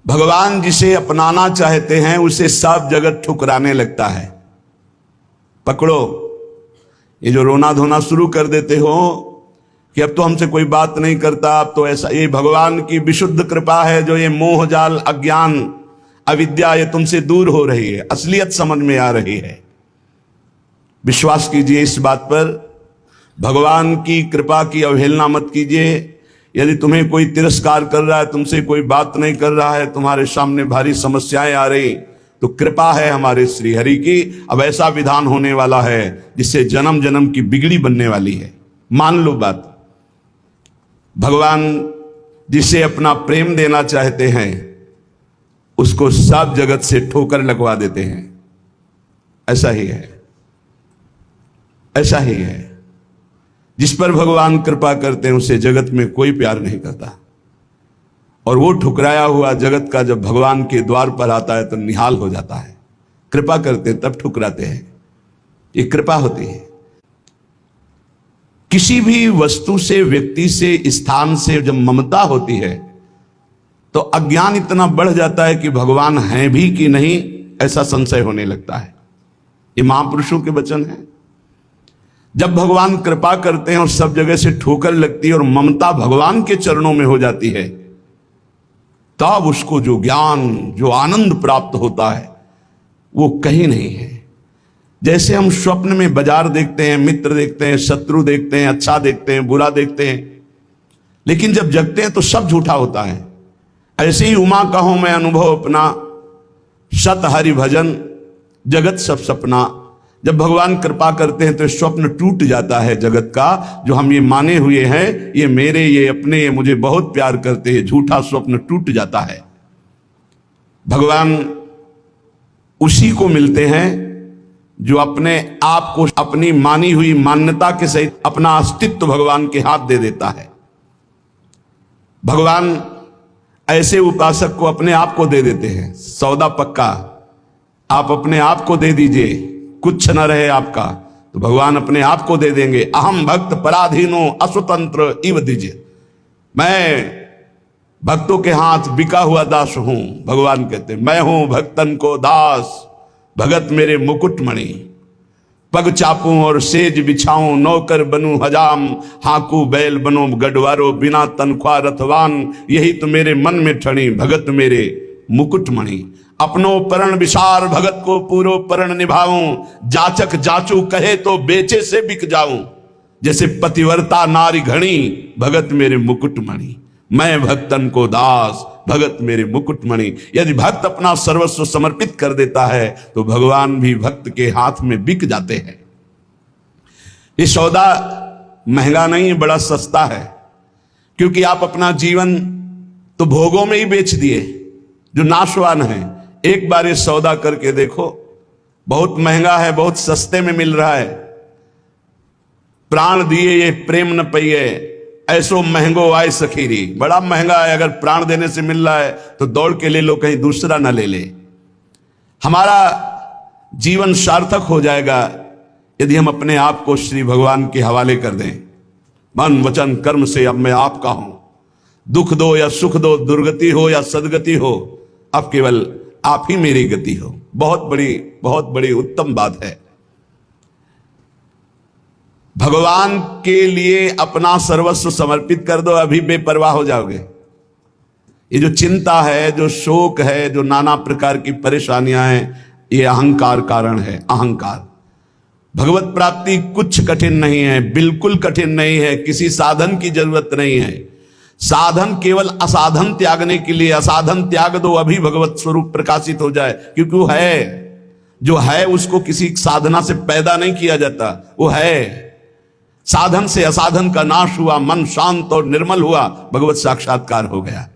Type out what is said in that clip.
भगवान जिसे अपनाना चाहते हैं उसे सब जगत ठुकराने लगता है। पकड़ो, ये जो रोना धोना शुरू कर देते हो कि अब तो हमसे कोई बात नहीं करता, अब तो ऐसा, ये भगवान की विशुद्ध कृपा है जो ये मोह जाल, अज्ञान, अविद्या ये तुमसे दूर हो रही है, असलियत समझ में आ रही है। विश्वास कीजिए इस बात पर, भगवान की कृपा की अवहेलना मत कीजिए। यदि तुम्हें कोई तिरस्कार कर रहा है, तुमसे कोई बात नहीं कर रहा है, तुम्हारे सामने भारी समस्याएं आ रही, तो कृपा है हमारे श्री हरि की। अब ऐसा विधान होने वाला है जिससे जन्म जन्म की बिगड़ी बनने वाली है। मान लो बात, भगवान जिसे अपना प्रेम देना चाहते हैं उसको सब जगत से ठोकर लगवा देते हैं। ऐसा ही है, ऐसा ही है। जिस पर भगवान कृपा करते हैं उसे जगत में कोई प्यार नहीं करता, और वो ठुकराया हुआ जगत का जब भगवान के द्वार पर आता है तो निहाल हो जाता है। कृपा करते हैं तब ठुकराते हैं, ये कृपा होती है। किसी भी वस्तु से, व्यक्ति से, स्थान से जब ममता होती है तो अज्ञान इतना बढ़ जाता है कि भगवान हैं भी कि नहीं ऐसा संशय होने लगता है। ये महापुरुषों के वचन हैं। जब भगवान कृपा करते हैं और सब जगह से ठोकर लगती है और ममता भगवान के चरणों में हो जाती है, तब उसको जो ज्ञान, जो आनंद प्राप्त होता है वो कहीं नहीं है। जैसे हम स्वप्न में बाजार देखते हैं, मित्र देखते हैं, शत्रु देखते हैं, अच्छा देखते हैं, बुरा देखते हैं, लेकिन जब जगते हैं तो सब झूठा होता है। ऐसे ही उमा कहो मैं अनुभव अपना, सत हरि भजन जगत सब सपना। जब भगवान कृपा करते हैं तो स्वप्न टूट जाता है जगत का, जो हम ये माने हुए हैं ये मेरे, ये अपने, ये मुझे बहुत प्यार करते हैं, झूठा स्वप्न टूट जाता है। भगवान उसी को मिलते हैं जो अपने आप को, अपनी मानी हुई मान्यता के सहित अपना अस्तित्व भगवान के हाथ दे देता है। भगवान ऐसे उपासक को अपने आप को दे देते हैं। सौदा पक्का, आप अपने आप को दे दीजिए, कुछ न रहे आपका, तो भगवान अपने आप को दे देंगे। अहम भक्त पराधीनो अस्वतंत्र इव दीजिए, मैं भक्तों के हाथ बिका हुआ दास हूं। भगवान कहते मैं हूं भक्तन को दास, भगत मेरे मुकुट मणि। पग चापूं और सेज बिछाऊं, नौकर बनूं हजाम, हाकू बैल बनो गडवारो, बिना तनख्वाह रथवान, यही तो मेरे मन में ठणी, भगत मेरे मुकुट मणि। अपनो परण विसार, भगत को पूरो परण निभाऊं, जाचक जाचू कहे तो बेचे से बिक जाऊं। जैसे पतिव्रता नारी घणी, भगत मेरे मुकुट मणि। मैं भक्तन को दास, भगत मेरे मुकुट मणि। यदि भक्त अपना सर्वस्व समर्पित कर देता है तो भगवान भी भक्त के हाथ में बिक जाते हैं। ये सौदा महंगा नहीं, बड़ा सस्ता है, क्योंकि आप अपना जीवन तो भोगों में ही बेच दिए जो नाशवान है। एक बार ये सौदा करके देखो, बहुत महंगा है, बहुत सस्ते में मिल रहा है। प्राण दिए ये प्रेम न पइए, ऐसो महंगो आए सखीरी। बड़ा महंगा है, अगर प्राण देने से मिल रहा है तो दौड़ के ले लो, कहीं दूसरा ना ले ले। हमारा जीवन सार्थक हो जाएगा यदि हम अपने आप को श्री भगवान के हवाले कर दें। मन वचन कर्म से अब मैं आपका हूं। दुख दो या सुख दो, दुर्गति हो या सदगति हो, अब केवल आप ही मेरी गति हो। बहुत बड़ी उत्तम बात है। भगवान के लिए अपना सर्वस्व समर्पित कर दो, अभी बेपरवाह हो जाओगे। ये जो चिंता है, जो शोक है, जो नाना प्रकार की परेशानियां हैं, ये अहंकार कारण है। अहंकार। भगवत प्राप्ति कुछ कठिन नहीं है, बिल्कुल कठिन नहीं है, किसी साधन की जरूरत नहीं है। साधन केवल असाधन त्यागने के लिए, असाधन त्याग दो, अभी भगवत स्वरूप प्रकाशित हो जाए। क्योंकि वो है, जो है उसको किसी साधना से पैदा नहीं किया जाता, वो है। साधन से असाधन का नाश हुआ, मन शांत और निर्मल हुआ, भगवत साक्षात्कार हो गया।